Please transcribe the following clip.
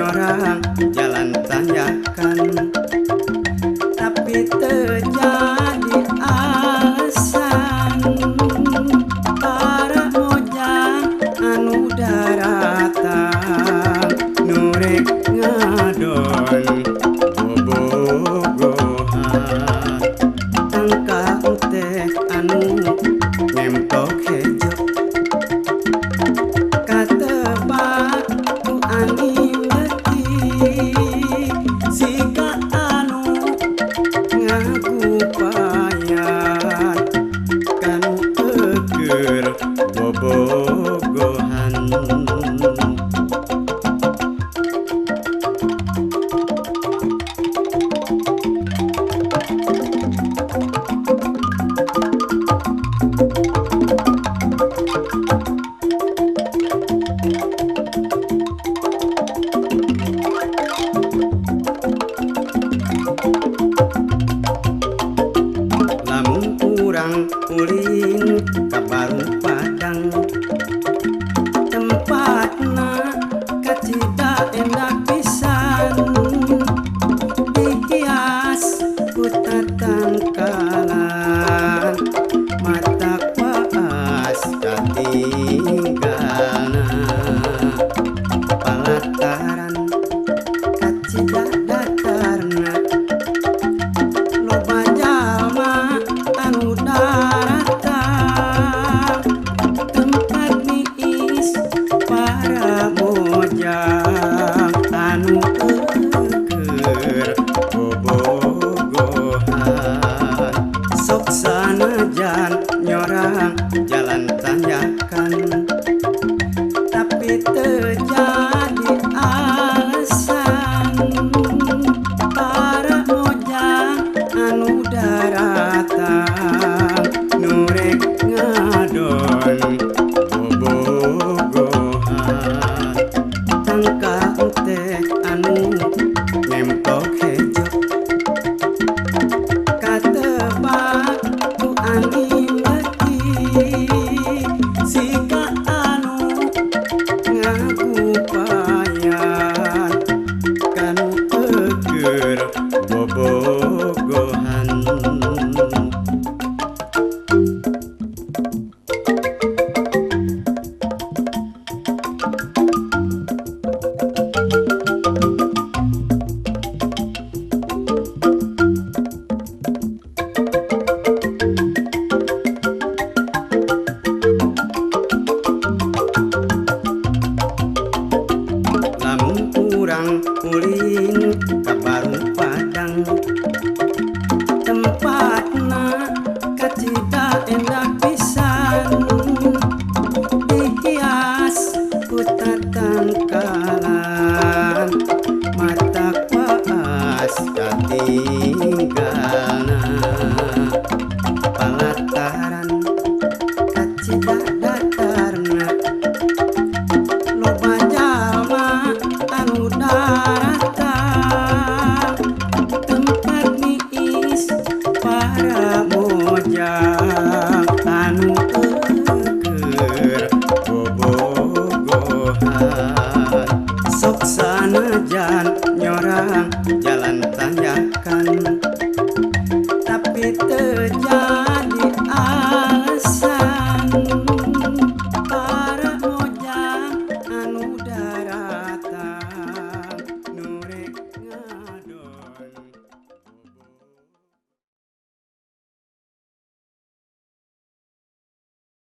nyorang jalan tanjakan, tapi terjadi alasan para mojang anu daratan nurek ngadon bobogohan angka teh anu nempok hejo katebak ku angin letih sika anu ngagupayan kanu eger bobogohan. Lamun urang uling ka Barung Padang, tempatna kacida endah pisan dihias ku tatangkalan mata paas katinggalna palataran kacida datarna loba jalma anu daratan tempat niis para mojang anu eger bobogohan sok sanajan nyorang jalan tanjakan, tapi terjadi alasan para mojang anu daratan nurek ngadon bobogohan tangka teh anu nempok hejo katebak ku angin letih sika anu ngagupayan kanu eger bobogohan. Lamun urang uling ka Barung Padang, tempatna kacida endah pisan dihias ku tatangkalan mata paas katinggalna palataran kacida datarna loba jalma anu daratan tempat niis para mojang anu eger bobogohan sok sanajan nyorang jalan tanjakan, tapi terjadi